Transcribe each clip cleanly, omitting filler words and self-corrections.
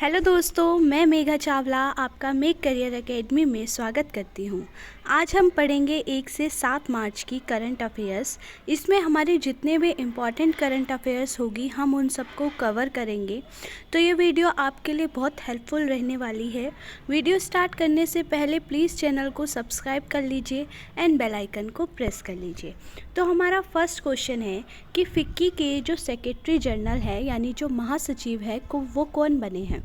Hello दोस्तों, मैं मेघा चावला आपका मेक करियर एकेडमी में स्वागत करती हूँ। आज हम पढ़ेंगे 1 से 7 मार्च की करंट अफेयर्स। इसमें हमारे जितने भी इम्पॉर्टेंट करंट अफेयर्स होगी हम उन सबको कवर करेंगे। तो ये वीडियो आपके लिए बहुत हेल्पफुल रहने वाली है। वीडियो स्टार्ट करने से पहले प्लीज़ चैनल को सब्सक्राइब कर लीजिए एंड बेल आइकन को प्रेस कर लीजिए। तो हमारा फर्स्ट क्वेश्चन है कि फिक्की के जो सेक्रेटरी जनरल है यानी जो महासचिव है वो कौन बने हैं।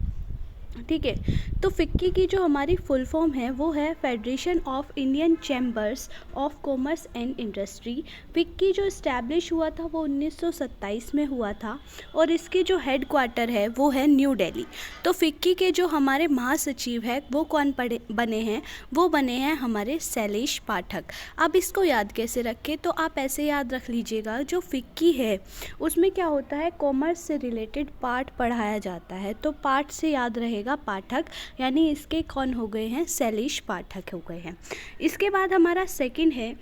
ठीक है, तो फिक्की की जो हमारी फुल फॉर्म है वो है federation of Indian chambers of commerce and industry. FICCI जो इस्टेब्लिश हुआ था वो 1927 में हुआ था और इसके जो हेड क्वार्टर है वो है न्यू दिल्ली। तो फिक्की के जो हमारे महासचिव है वो कौन बने हैं, वो बने हैं हमारे शैलेश पाठक। अब इसको याद कैसे रखें, तो आप ऐसे याद रख लीजिएगा, जो फिक्की है उसमें क्या होता है, कॉमर्स से रिलेटेड पार्ट पढ़ाया जाता है। तो पार्ट से याद रहेगा पाठक, यानी इसके कौन हो गए हैं, शैलेश पाठक हो गए हैं। इसके बाद हमारा सेकंड है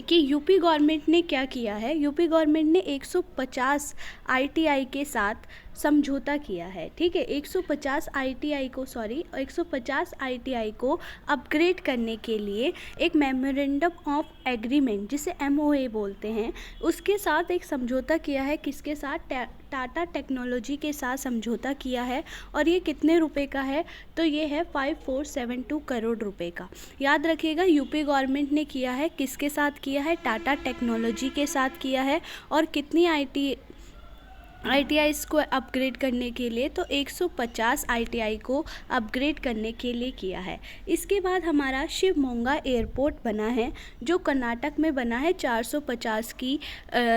कि यूपी गवर्नमेंट ने क्या किया है। यूपी गवर्नमेंट ने 150 आईटीआई के साथ समझौता किया है। ठीक है, 150 आईटीआई को अपग्रेड करने के लिए एक मेमोरेंडम ऑफ एग्रीमेंट, जिसे एमओए बोलते हैं, उसके साथ एक समझौता किया है। किसके साथ, टाटा टेक्नोलॉजी के साथ समझौता किया है। और ये कितने रुपए का है, तो ये है 5472 करोड़ रुपए का। याद रखिएगा, यूपी गवर्नमेंट ने किया है, किसके साथ किया है, टाटा टेक्नोलॉजी के साथ किया है। और कितनी आईटीआई को अपग्रेड करने के लिए, तो 150 आईटीआई को अपग्रेड करने के लिए किया है। इसके बाद हमारा शिवमोगा एयरपोर्ट बना है, जो कर्नाटक में बना है 450 की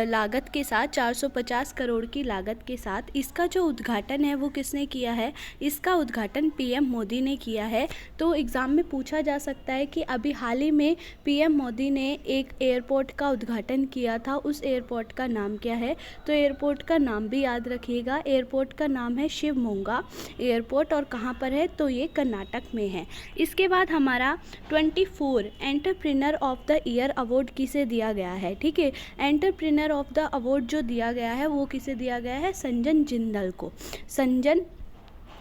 लागत के साथ, 450 करोड़ की लागत के साथ। इसका जो उद्घाटन है वो किसने किया है, इसका उद्घाटन पीएम मोदी ने किया है। तो एग्ज़ाम में पूछा जा सकता है कि अभी हाल ही में पीएम मोदी ने एक एयरपोर्ट का उद्घाटन किया था, उस एयरपोर्ट का नाम क्या है, तो एयरपोर्ट का नाम भी याद रखिएगा। एयरपोर्ट का नाम है शिवमोगा एयरपोर्ट और कहाँ पर है, तो ये कर्नाटक में है। इसके बाद हमारा 24 entrepreneur of the year award किसे दिया गया है। ठीक है, एंटरप्रेन्योर ऑफ द अवार्ड जो दिया गया है वो किसे दिया गया है, संजन जिंदल को। संजन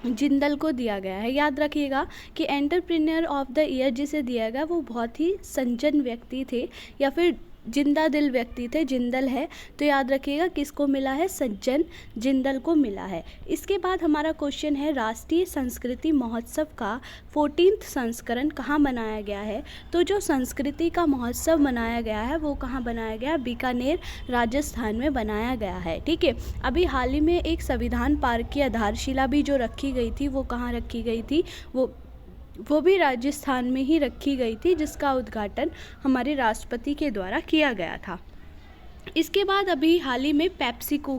जिंदल को दिया गया है। याद रखिएगा कि एंटरप्रेन्योर ऑफ द ईयर जिसे दिया गया वो बहुत ही संजन व्यक्ति थे या फिर जिंदा दिल व्यक्ति थे, जिंदल है। तो याद रखिएगा किसको मिला है, सज्जन जिंदल को मिला है। इसके बाद हमारा क्वेश्चन है, राष्ट्रीय संस्कृति महोत्सव का 14वां संस्करण कहाँ मनाया गया है। तो जो संस्कृति का महोत्सव मनाया गया है वो कहाँ बनाया गया, बीकानेर राजस्थान में बनाया गया है। ठीक है, अभी हाल ही में एक संविधान पार्क की आधारशिला भी जो रखी गई थी वो कहाँ रखी गई थी, वो भी राजस्थान में ही रखी गई थी, जिसका उद्घाटन हमारे राष्ट्रपति के द्वारा किया गया था। इसके बाद अभी हाल ही में पेप्सिको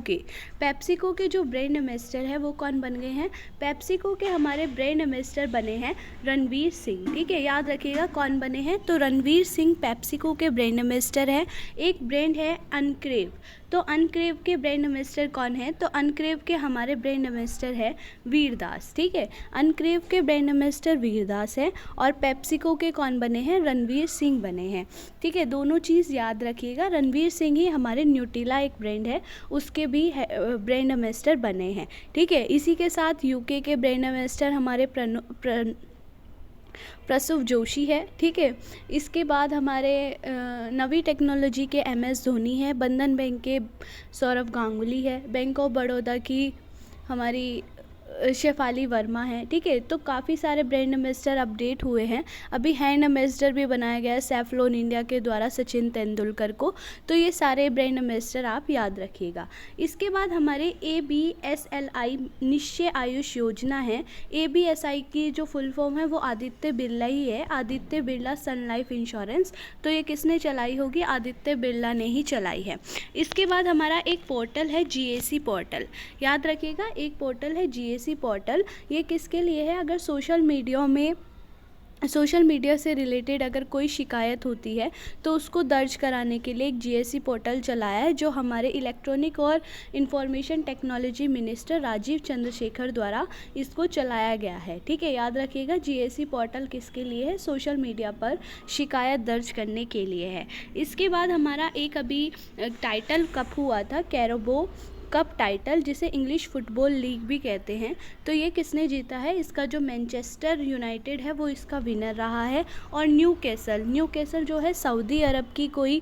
के जो ब्रांड एम्बेसडर है वो कौन बन गए हैं, पेप्सिको के हमारे ब्रांड एम्बेसडर बने हैं रणवीर सिंह। ठीक है, याद रखिएगा कौन बने हैं, तो रणवीर सिंह पेप्सिको के ब्रांड एम्बेसडर हैं। एक ब्रांड है अनक्रेव, तो अनक्रेव के ब्रांड एम्बेसडर कौन है, तो अनक्रेव के हमारे ब्रांड एम्बेसडर है वीरदास। ठीक है, अनक्रेव के ब्रांड एम्बेसडर वीरदास हैं और पेप्सिको के कौन बने हैं, रणवीर सिंह बने हैं। ठीक है, दोनों चीज़ याद रखिएगा। रणवीर सिंह ही हमारे न्यूट्रिला एक ब्रांड है उसके भी ब्रांड एम्बेसडर बने हैं। ठीक है, इसी के साथ यूके के ब्रांड एम्बेसडर हमारे प्रसुव जोशी है। ठीक है, इसके बाद हमारे नवी टेक्नोलॉजी के एमएस धोनी है, बंधन बैंक के सौरव गांगुली है, बैंक ऑफ बड़ौदा की हमारी शेफाली वर्मा है। ठीक है, तो काफ़ी सारे ब्रांड एम्बेसडर अपडेट हुए हैं। अभी हैंड एम्बेसडर भी बनाया गया है सेफ्लॉन इंडिया के द्वारा सचिन तेंदुलकर को। तो ये सारे ब्रांड एम्बेसडर आप याद रखिएगा। इसके बाद हमारे ABSLI निश्चय आयुष योजना है। ABSI की जो फुल फॉर्म है वो आदित्य बिरला ही है, आदित्य बिरला सन लाइफ इंश्योरेंस। तो ये किसने चलाई होगी, आदित्य बिरला ने ही चलाई है। इसके बाद हमारा एक पोर्टल है GAC पोर्टल। याद रखिएगा, एक पोर्टल है GAC पोर्टल। ये किसके लिए है, अगर सोशल मीडिया से रिलेटेड अगर कोई शिकायत होती है तो उसको दर्ज कराने के लिए एक GAC पोर्टल चलाया है, जो हमारे इलेक्ट्रॉनिक और information technology minister Rajeev Chandrasekhar द्वारा इसको चलाया गया है। ठीक है, याद रखिएगा GAC पोर्टल किसके लिए है, सोशल मीडिया पर शिकायत दर्ज करने के लिए है। इसके बाद हमारा एक अभी टाइटल कप हुआ था, कैराबो कप टाइटल, जिसे इंग्लिश फुटबॉल लीग भी कहते हैं, तो ये किसने जीता है? इसका जो मैनचेस्टर यूनाइटेड है वो इसका विनर रहा है। और न्यूकैसल जो है सऊदी अरब की कोई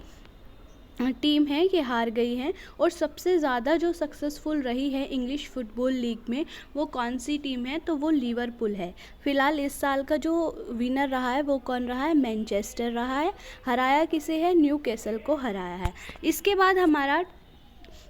टीम है, ये हार गई है। और सबसे ज़्यादा जो सक्सेसफुल रही है इंग्लिश फुटबॉल लीग में, वो कौन सी टीम है? तो वो लिवरपूल है। फ़िलहाल इस साल का जो विनर रहा है वो कौन रहा है? मैनचेस्टर रहा है। हराया किसे है? न्यूकैसल को हराया है। इसके बाद हमारा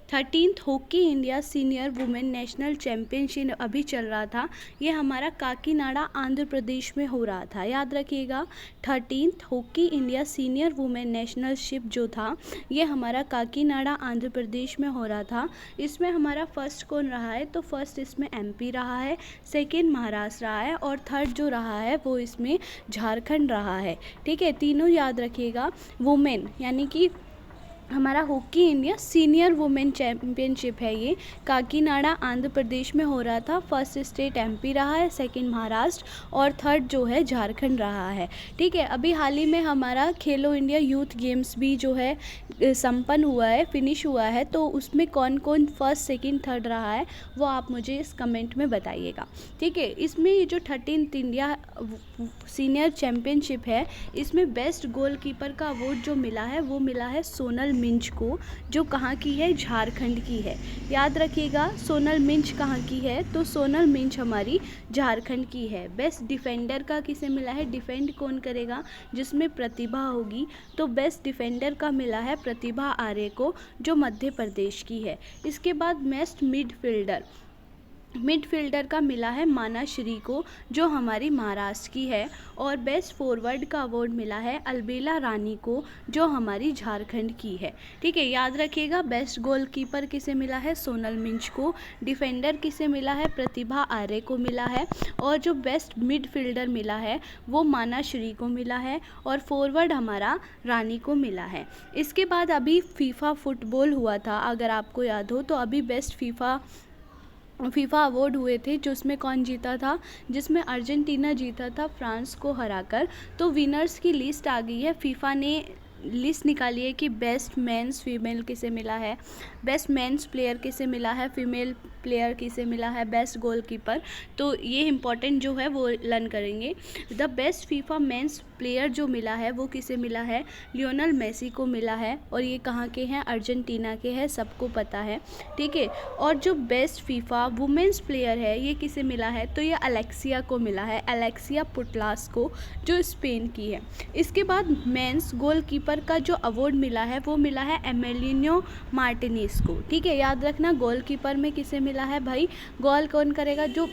13th hockey India senior women national championship अभी चल रहा था। ये हमारा काकीनाडा आंध्र प्रदेश में हो रहा था, याद रखिएगा। 13th hockey India senior women nationalship जो था ये हमारा काकीनाडा आंध्र प्रदेश में हो रहा था। इसमें हमारा फर्स्ट कौन रहा है? तो फर्स्ट इसमें एमपी रहा है, सेकेंड महाराष्ट्र रहा है और थर्ड जो रहा है वो इसमें झारखंड रहा है। ठीक है, तीनों याद रखिएगा। वुमेन यानी कि हमारा hockey India senior women championship है, ये काकीनाडा आंध्र प्रदेश में हो रहा था। फर्स्ट स्टेट एमपी रहा है, सेकंड महाराष्ट्र और थर्ड जो है झारखंड रहा है। ठीक है, अभी हाल ही में हमारा खेलो इंडिया यूथ गेम्स भी जो है संपन्न हुआ है, फिनिश हुआ है। तो उसमें कौन कौन फर्स्ट सेकंड थर्ड रहा है वो आप मुझे इस कमेंट में बताइएगा। ठीक है, इसमें ये जो 13th इंडिया सीनियर चैम्पियनशिप है, इसमें बेस्ट गोलकीपर का अवार्ड जो मिला है वो मिला है सोनल मिंज को, जो कहाँ की है? झारखंड की है। याद रखिएगा, सोनल मिंज कहाँ की है? तो सोनल मिंज हमारी झारखंड की है। बेस्ट डिफेंडर का किसे मिला है? डिफेंड कौन करेगा? जिसमें प्रतिभा होगी, तो बेस्ट डिफेंडर का मिला है प्रतिभा आर्य को, जो मध्य प्रदेश की है। इसके बाद बेस्ट मिडफील्डर का मिला है माना श्री को, जो हमारी महाराष्ट्र की है। और बेस्ट फॉरवर्ड का अवार्ड मिला है अलबेला रानी को, जो हमारी झारखंड की है। ठीक है, याद रखिएगा। बेस्ट गोलकीपर किसे मिला है? सोनल मिंज को। डिफेंडर किसे मिला है? प्रतिभा आर्य को मिला है। और जो बेस्ट मिडफील्डर मिला है वो माना श्री को मिला है। और फॉरवर्ड हमारा रानी को मिला है। इसके बाद अभी फीफा फुटबॉल हुआ था, अगर आपको याद हो तो। अभी बेस्ट फीफा अवार्ड हुए थे, जो उसमें कौन जीता था? जिसमें अर्जेंटीना जीता था फ्रांस को हराकर। तो विनर्स की लिस्ट आ गई है। फीफा ने लिस्ट निकाली है कि बेस्ट मेंस फीमेल किसे मिला है, बेस्ट मेंस प्लेयर किसे मिला है, फीमेल प्लेयर किसे मिला है, बेस्ट गोलकीपर। तो ये इंपॉर्टेंट जो है वो लर्न करेंगे। The best FIFA men's player जो मिला है वो किसे मिला है? लियोनल मेसी को मिला है। और ये कहाँ के हैं? अर्जेंटीना के हैं, सबको पता है। ठीक है, और जो बेस्ट फीफा वुमेन्स प्लेयर है ये किसे मिला है? तो ये अलेक्सिया को मिला है, अलेक्सिया पुटलास को, जो स्पेन की है। इसके बाद मेंस गोलकीपर का जो अवार्ड मिला है वो मिला है एमिलिनो मार्टिनेज को। ठीक है, याद रखना, गोलकीपर में किसे मिला है भाई? गोल कौन करेगा? जो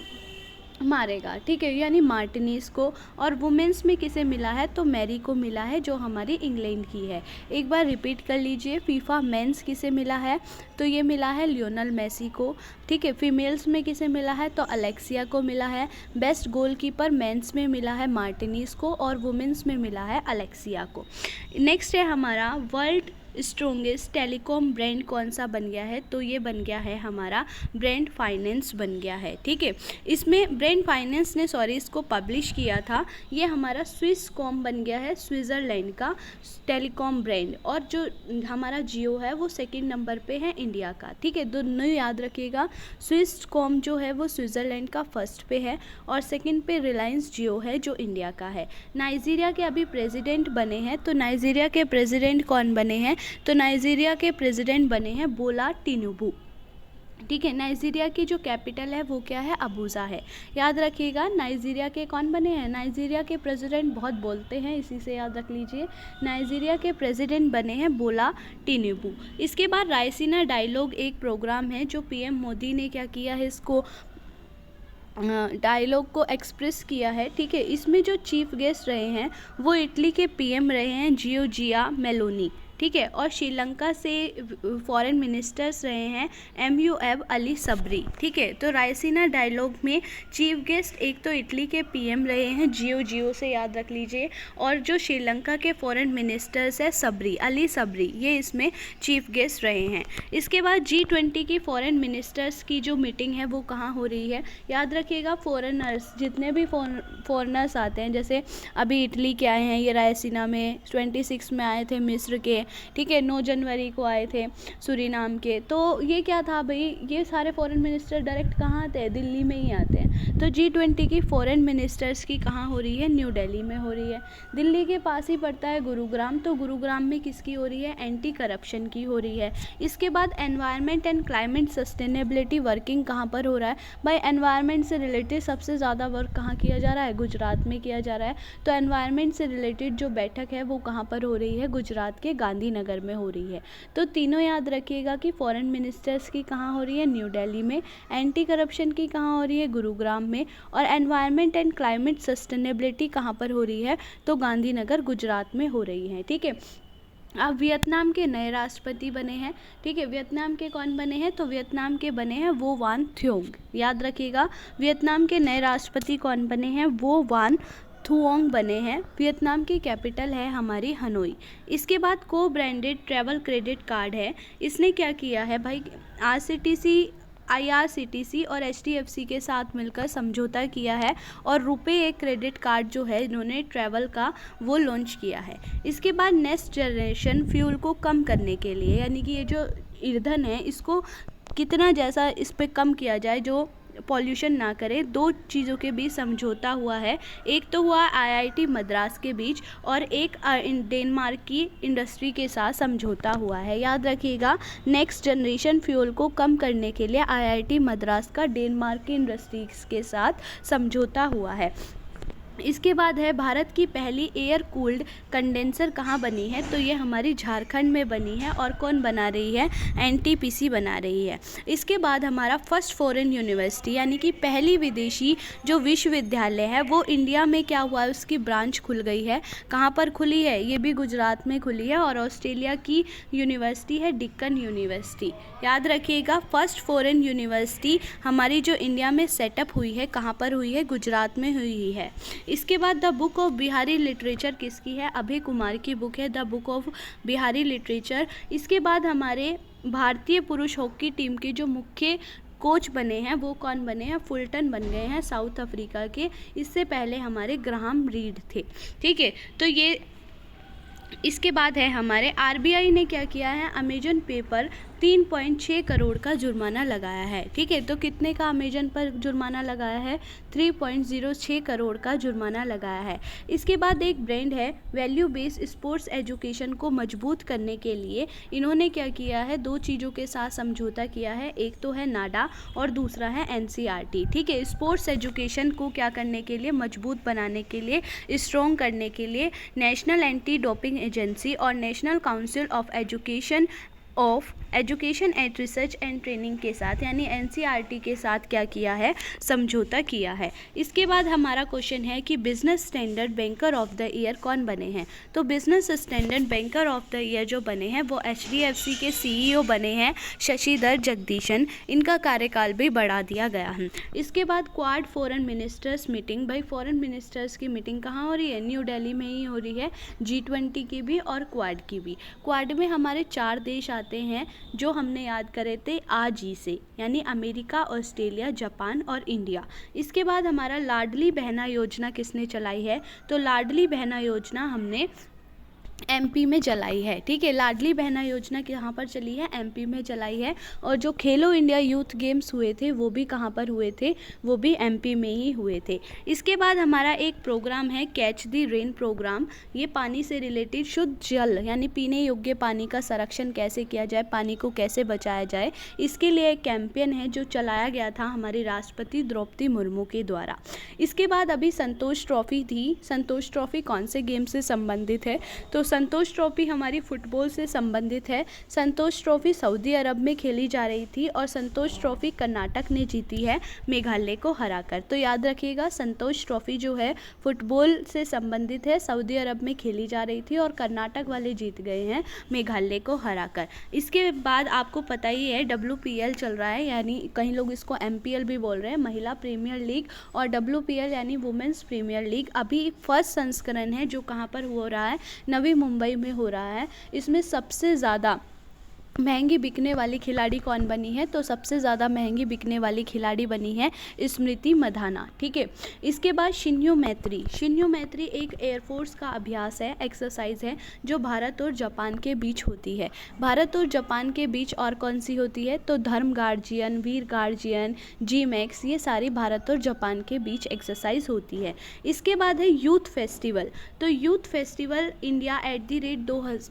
मारेगा। ठीक है, यानी मार्टिनेज को। और वुमेन्स में किसे मिला है? तो मैरी को मिला है, जो हमारी इंग्लैंड की है। एक बार रिपीट कर लीजिए, फीफा मेंस किसे मिला है? तो ये मिला है लियोनल मेसी को। ठीक है, फीमेल्स में किसे मिला है? तो अलेक्सिया को मिला है। बेस्ट गोलकीपर मेंस में मिला है मार्टिनेज को, और वुमेन्स में मिला है अलेक्सिया को। नेक्स्ट है हमारा वर्ल्ड स्ट्रॉन्गेस्ट टेलीकॉम ब्रांड कौन सा बन गया है? तो ये बन गया है हमारा ब्रांड फाइनेंस बन गया है। ठीक है, इसमें ब्रांड फाइनेंस ने इसको पब्लिश किया था। ये हमारा स्विसकॉम बन गया है, स्विट्ज़रलैंड का टेलीकॉम ब्रांड। और जो हमारा जियो है वो सेकंड नंबर पे है इंडिया का। ठीक है, दोनों याद रखिएगा। स्विसकॉम जो है वो स्विट्ज़रलैंड का फर्स्ट पे है, और सेकंड पे रिलायंस जियो है, जो इंडिया का है। नाइजीरिया के अभी प्रेसिडेंट बने हैं, तो नाइजीरिया के प्रेसिडेंट कौन बने हैं? तो नाइजीरिया के प्रेसिडेंट बने हैं बोला टिनुबू। ठीक है, नाइजीरिया की जो कैपिटल है वो क्या है? अबूजा है। याद रखिएगा, नाइजीरिया के कौन बने हैं? नाइजीरिया के प्रेसिडेंट बहुत बोलते हैं, इसी से याद रख लीजिए। नाइजीरिया के प्रेसिडेंट बने हैं बोला टिनुबू। इसके बाद रायसीना डायलॉग एक प्रोग्राम है, जो पीएम मोदी ने क्या किया है? इसको डायलॉग को एक्सप्रेस किया है। ठीक है, इसमें जो चीफ गेस्ट रहे हैं वो इटली के पीएम रहे हैं जियोर्जिया मेलोनी। ठीक है, और श्रीलंका से फॉरेन मिनिस्टर्स रहे हैं MUF अली सबरी। ठीक है, तो रायसीना डायलॉग में चीफ गेस्ट एक तो इटली के पीएम रहे हैं जियो से, याद रख लीजिए। और जो श्रीलंका के फॉरेन मिनिस्टर्स है अली सबरी, ये इसमें चीफ गेस्ट रहे हैं। इसके बाद G20 की फॉरेन मिनिस्टर्स की जो मीटिंग है वो कहाँ हो रही है? याद रखिएगा, फॉरेनर्स जितने भी फॉरेनर्स आते हैं, जैसे अभी इटली के आए हैं ये रायसीना में, 26 में आए थे मिस्र के, ठीक है, 9 जनवरी को आए थे सूरीनाम के। तो ये क्या था भाई, ये सारे फॉरेन मिनिस्टर डायरेक्ट कहाँ आते हैं, दिल्ली में ही आते हैं। तो G20 की फॉरेन मिनिस्टर्स की कहाँ हो रही है, न्यू दिल्ली में हो रही है। दिल्ली के पास ही पड़ता है गुरुग्राम, तो गुरुग्राम में किसकी हो रही है, एंटी करप्शन की हो रही है। इसके बाद environment and climate sustainability working कहाँ पर हो रहा है भाई, एनवायरनमेंट से रिलेटेड सबसे ज़्यादा वर्क कहाँ किया जा रहा है, गुजरात में किया जा रहा है। तो एनवायरनमेंट से रिलेटेड जो बैठक है वो कहाँ पर हो रही है, गुजरात के गांधीनगर में हो रही है। तो तीनों याद रखिएगा कि फॉरेन मिनिस्टर्स की कहाँ हो रही है, न्यू दिल्ली में, एंटी करप्शन की कहाँ हो रही है, गुरुग्राम में, और एनवायरनमेंट एंड क्लाइमेट सस्टेनेबिलिटी कहाँ पर हो रही है, तो गांधीनगर गुजरात में हो रही है। ठीक है, अब वियतनाम के नए राष्ट्रपति बने हैं। ठीक है, वियतनाम के कौन बने हैं, तो वियतनाम के बने हैं वो वान थ्योंग। याद रखिएगा, वियतनाम के नए राष्ट्रपति कौन बने हैं, वो वान थुओंग बने हैं। वियतनाम की कैपिटल है हमारी हनोई। इसके बाद को ब्रांडेड ट्रैवल क्रेडिट कार्ड है, इसने क्या किया है भाई, IRCTC और HDFC के साथ मिलकर समझौता किया है और रुपे एक क्रेडिट कार्ड जो है इन्होंने ट्रैवल का वो लॉन्च किया है। इसके बाद नेक्स्ट जनरेशन फ्यूल को कम करने के लिए, यानी कि ये जो ईंधन है इसको कितना जैसा इस पे कम किया जाए जो पॉल्यूशन ना करे, दो चीज़ों के बीच समझौता हुआ है। एक तो हुआ IIT मद्रास के बीच और एक डेनमार्क की इंडस्ट्री के साथ समझौता हुआ है। याद रखिएगा, नेक्स्ट जनरेशन फ्यूल को कम करने के लिए IIT मद्रास का डेनमार्क की इंडस्ट्रीज के साथ समझौता हुआ है। इसके बाद है भारत की पहली एयर कूल्ड कंडेंसर कहाँ बनी है, तो ये हमारी झारखंड में बनी है और कौन बना रही है, NTPC बना रही है। इसके बाद हमारा फर्स्ट फॉरेन यूनिवर्सिटी यानी कि पहली विदेशी जो विश्वविद्यालय है वो इंडिया में क्या हुआ है, उसकी ब्रांच खुल गई है। कहाँ पर खुली है, ये भी गुजरात में खुली है और ऑस्ट्रेलिया की यूनिवर्सिटी है डेक्कन यूनिवर्सिटी। याद रखिएगा, फर्स्ट फॉरेन यूनिवर्सिटी हमारी जो इंडिया में सेटअप हुई है कहाँ पर हुई है, गुजरात में हुई है। इसके बाद the book of Bihari literature किसकी है, अभय कुमार की बुक है the book of Bihari literature. इसके बाद हमारे भारतीय पुरुष हॉकी टीम के जो मुख्य कोच बने हैं वो कौन बने हैं, फुलटन बन गए हैं साउथ अफ्रीका के। इससे पहले हमारे ग्राहम रीड थे। ठीक है, तो ये इसके बाद है हमारे RBI ने क्या किया है, अमेजन पे पर 3.6 करोड़ का जुर्माना लगाया है। ठीक है, तो कितने का अमेजन पर जुर्माना लगाया है, 3.06 करोड़ का जुर्माना लगाया है। इसके बाद एक ब्रांड है वैल्यू बेस्ड स्पोर्ट्स एजुकेशन को मजबूत करने के लिए इन्होंने क्या किया है, दो चीज़ों के साथ समझौता किया है, एक तो है नाडा और दूसरा है NCERT। ठीक है, स्पोर्ट्स एजुकेशन को क्या करने के लिए, मजबूत बनाने के लिए, स्ट्रॉन्ग करने के लिए नेशनल एंटी डोपिंग एजेंसी और national council of education and research and training के साथ यानी NCERT के साथ क्या किया है, समझौता किया है। इसके बाद हमारा क्वेश्चन है कि business standard banker of the year कौन बने हैं, तो business standard banker of the year जो बने हैं वो HDFC के CEO बने हैं शशिधर जगदीशन। इनका कार्यकाल भी बढ़ा दिया गया है। इसके बाद क्वाड फॉरेन मिनिस्टर्स मीटिंग, भाई फॉरेन मिनिस्टर्स की मीटिंग कहाँ हो रही है, न्यू दिल्ली में ही हो रही है, G20 की भी और क्वाड की भी। क्वाड में हमारे 4 देश आते हैं जो हमने याद करे थे आज ही से, यानी अमेरिका, ऑस्ट्रेलिया, जापान और इंडिया। इसके बाद हमारा लाडली बहना योजना किसने चलाई है, तो लाडली बहना योजना हमने MP में चलाई है। ठीक है, लाडली बहना योजना कहाँ पर चली है, MP में चलाई है। और जो खेलो इंडिया यूथ गेम्स हुए थे वो भी कहाँ पर हुए थे, वो भी MP में ही हुए थे। इसके बाद हमारा एक प्रोग्राम है कैच द रेन प्रोग्राम। ये पानी से रिलेटेड शुद्ध जल यानी पीने योग्य पानी का संरक्षण कैसे किया जाए, पानी को कैसे बचाया जाए, इसके लिए एक कैंपेन है जो चलाया गया था हमारी राष्ट्रपति द्रौपदी मुर्मू के द्वारा। इसके बाद अभी संतोष ट्रॉफी थी। संतोष ट्रॉफी कौन से गेम से संबंधित है, तो संतोष ट्रॉफी हमारी फुटबॉल से संबंधित है। संतोष ट्रॉफी सऊदी अरब में खेली जा रही थी और संतोष ट्रॉफी कर्नाटक ने जीती है मेघालय को हराकर। तो याद रखिएगा, संतोष ट्रॉफी जो है फुटबॉल से संबंधित है, सऊदी अरब में खेली जा रही थी और कर्नाटक वाले जीत गए हैं मेघालय को हराकर। इसके बाद आपको पता ही है WPL चल रहा है, यानी कई लोग इसको MPL भी बोल रहे हैं, महिला प्रीमियर लीग, और WPL यानी वुमेन्स प्रीमियर लीग अभी फर्स्ट संस्करण है जो कहाँ पर हो रहा है, नवी मुंबई में हो रहा है। इसमें सबसे ज़्यादा महंगी बिकने वाली खिलाड़ी कौन बनी है, तो सबसे ज़्यादा महंगी बिकने वाली खिलाड़ी बनी है स्मृति मंधाना। ठीक है, इसके बाद शिन्यो मैत्री। शिन्यो मैत्री एक एयरफोर्स का अभ्यास है, एक्सरसाइज है, जो भारत और जापान के बीच होती है। भारत और जापान के बीच और कौन सी होती है, तो धर्म गार्जियन, वीर गार्जियन, जी मैक्स, ये सारी भारत और जापान के बीच एक्सरसाइज होती है। इसके बाद है यूथ फेस्टिवल। तो यूथ फेस्टिवल इंडिया @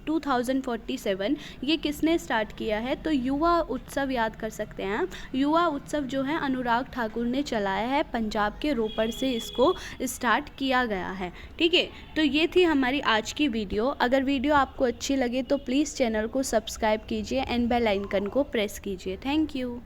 2047 ये किसने स्टार्ट किया है, तो युवा उत्सव याद कर सकते हैं। युवा उत्सव जो है अनुराग ठाकुर ने चलाया है, पंजाब के रोपड़ से इसको स्टार्ट किया गया है। ठीक है, तो ये थी हमारी आज की वीडियो। अगर वीडियो आपको अच्छी लगे तो प्लीज़ चैनल को सब्सक्राइब कीजिए एंड बेल आइकन को प्रेस कीजिए। Thank you.